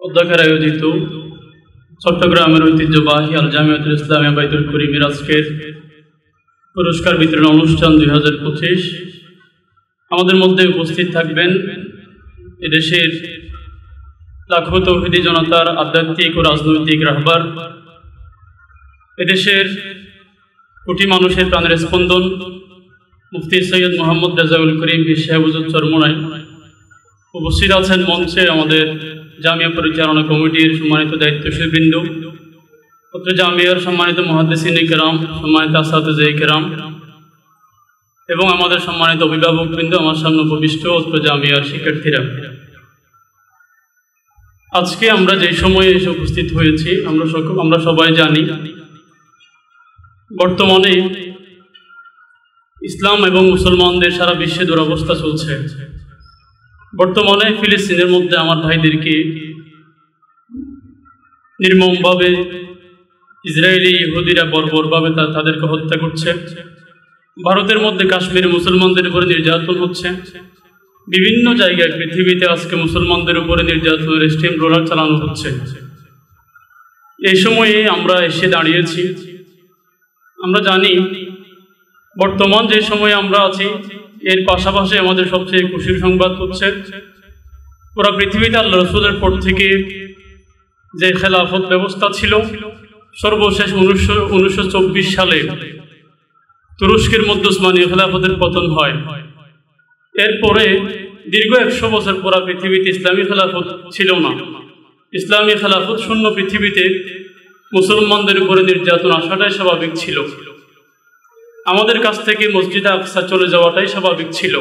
অধ্যক্ষের আয়োজিত চট্টগ্রামের ঐতিহ্যবাহী আল জামিয়াতুল ইসলামিয়া বাইতুল করিমের আজকের পুরস্কার বিতরণ অনুষ্ঠান 2025। আমাদের মধ্যে উপস্থিত থাকবেন এদেশের লাখো তৌহিদি জনতার আধ্যাত্মিক ও রাজনৈতিক রাহবার, এদেশের কোটি মানুষের প্রাণের স্পন্দন মুফতি সৈয়দ মোহাম্মদ রেজাউল করিম পীর সাহেব হুজুর চরমোনাই। উপস্থিত আছেন মঞ্চে আমাদের জামিয়া পরিচালনা কমিটির সম্মানিত দায়িত্বশীল বৃন্দ, অত্র জামিয়ার সম্মানিত মুহাদ্দিসিনে কেরাম, সম্মানিত আসাতিজে কেরাম এবং আমাদের সম্মানিত অভিভাবক বৃন্দ, আমার সামনে উপবিষ্ট অত্র জামিয়ার শিক্ষার্থীরা। আজকে আমরা যে সময়ে এসে উপস্থিত হয়েছি আমরা সবাই জানি বর্তমানে ইসলাম এবং মুসলমানদের সারা বিশ্বে দুরবস্থা চলছে। বর্তমানে ফিলিস্তিনের মধ্যে আমার ভাইদেরকে নির্মমভাবে ইসরায়েলি ইহুদিরা বর্বরভাবে তাদেরকে হত্যা করছে। ভারতের মধ্যে কাশ্মীরে মুসলমানদের উপরে নির্যাতন হচ্ছে। বিভিন্ন জায়গায় পৃথিবীতে আজকে মুসলমানদের উপরে নির্যাতনের স্টিম রোলার চালানো হচ্ছে। এই সময়ে আমরা এসে দাঁড়িয়েছি। আমরা জানি বর্তমান যে সময়ে আমরা আছি এর পাশাপাশি আমাদের সবচেয়ে খুশির সংবাদ হচ্ছে পুরা পৃথিবীতে আল্লাহ রাসূলের পর থেকে যে খেলাফত ব্যবস্থা ছিল, সর্বশেষ 1924 সালে তুরস্কের মধ্যে উসমানীয় খেলাফতের পতন হয়। এরপরে দীর্ঘ 100 বছর পুরা পৃথিবীতে ইসলামী খেলাফত ছিল না। ইসলামী খেলাফত শূন্য পৃথিবীতে মুসলমানদের উপরে নির্যাতন আসাটাই স্বাভাবিক ছিল। আমাদের কাছ থেকে মসজিদে আকসা চলে যাওয়াটাই স্বাভাবিক ছিল।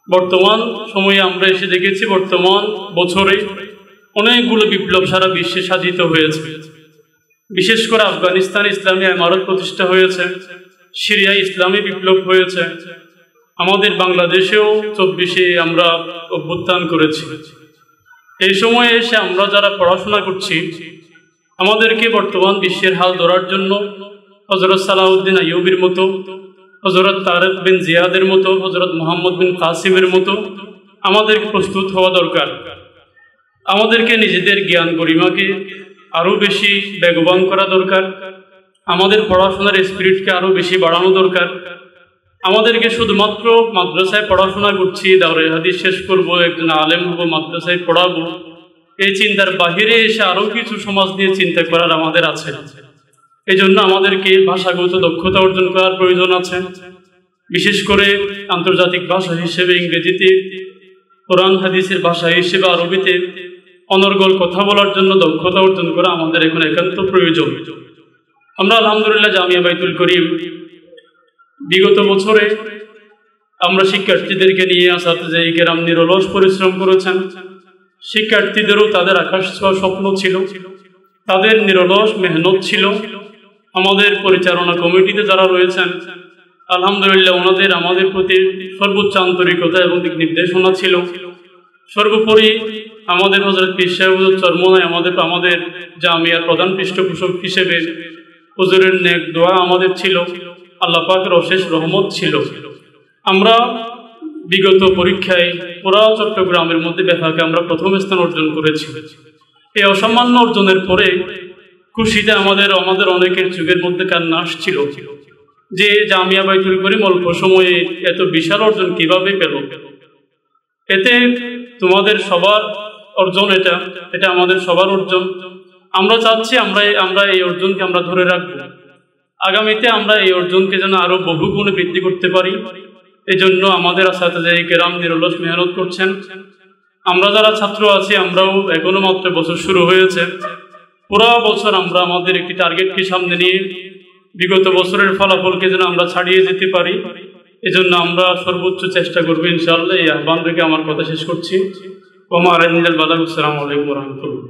বর্তমান সময়ে আমরা এসে দেখেছি বর্তমান বছরে অনেকগুলো বিপ্লব সারা বিশ্বে সাধিত হয়েছে। বিশেষ করে আফগানিস্তানে ইসলামী ইমারত প্রতিষ্ঠা হয়েছে, সিরিয়ায় ইসলামী বিপ্লব হয়েছে, আমাদের বাংলাদেশেও 24-এ আমরা অভ্যুত্থান করেছি। এই সময়ে এসে আমরা যারা পড়াশোনা করছি আমাদেরকে বর্তমান বিশ্বের হাল ধরার জন্য হযরত সালাউদ্দিন আইয়ুবীর মতো, হযরত তারেক বিন জিয়াদের মতো, হযরত মুহাম্মদ বিন কাসিমের মতো আমাদেরকে প্রস্তুত হওয়া দরকার। আমাদেরকে নিজেদের জ্ঞান গরিমাকে আরও বেশি বেগবান করা দরকার। আমাদের পড়াশোনার স্পিরিটকে আরও বেশি বাড়ানো দরকার। আমাদেরকে শুধুমাত্র মাদ্রাসায় পড়াশোনা করছি, দাওরে হাদিস শেষ করব, একজন আলেম হব, মাদ্রাসায় পড়াবো, এই চিন্তার বাহিরে এসে আরও কিছু সমাজ নিয়ে চিন্তা করার আমাদের আছে। এই জন্য আমাদেরকে ভাষাগত দক্ষতা অর্জন করার প্রয়োজন আছে। বিশেষ করে আন্তর্জাতিক ভাষা হিসেবে ইংরেজিতে, কোরআন হাদিসের ভাষা হিসেবে আরবিতে অনর্গল কথা বলার জন্য দক্ষতা অর্জন করা আমাদের এখন একান্ত প্রয়োজন। আমরা আলহামদুলিল্লাহ জামিয়া বাইতুল করিম বিগত বছরে আমরা শিক্ষার্থীদেরকে নিয়ে আসাতে কেরাম নিরলস পরিশ্রম করেছেন। শিক্ষার্থীদেরও তাদের আকাশ ছোঁয়া স্বপ্ন ছিল, তাদের নিরলস মেহনত ছিল। আমাদের পরিচালনা কমিটিতে যারা রয়েছেন আলহামদুলিল্লাহ ওনাদের আমাদের প্রতি সর্বোচ্চ আন্তরিকতা এবং দিক নির্দেশনা ছিল। সর্বোপরি আমাদের হযরত পীর সাহেব হুজুর চরমোনাই আমাদের জামিয়ার প্রধান পৃষ্ঠপোষক হিসেবে হুজুরের নেক দোয়া আমাদের ছিল, আল্লাহ পাকের অশেষ রহমত ছিল। আমরা বিগত পরীক্ষায় পুরা চট্টগ্রামের মধ্যে বিভাগে আমরা প্রথম স্থান অর্জন করেছি। এই অসামান্য অর্জনের পরে খুশিতে আমাদের অনেকের যুগের মধ্যে কান্না আসছিল যে জামিয়া বাইতুল করিম অল্প সময়ে এত বিশাল অর্জন কিভাবে পেল। এতে তোমাদের সবার অর্জন, এটা আমাদের সবার অর্জন। আমরা চাচ্ছি আমরা এই অর্জনকে আমরা ধরে রাখবো। আগামীতে আমরা এই অর্জনকে যেন আরো বহুগুণে বৃদ্ধি করতে পারি। এই জন্য আমাদের আসাতিজে কেরাম নিরলস মেহনত করছেন। আমরা যারা ছাত্র আছি আমরাও এখনো মাত্র বছর শুরু হয়েছে, পুরা বছর আমরা আমাদের একটি টার্গেটকে সামনে নিয়ে বিগত বছরের ফলাফলকে যেন আমরা ছাড়িয়ে যেতে পারি। এজন্য আমরা সর্বোচ্চ চেষ্টা করবো ইনশাআল্লাহ। এই আহ্বান রেখে আমার কথা শেষ করছি। আসসালামু আলাইকুম ওয়া রাহমাতুল্লাহ।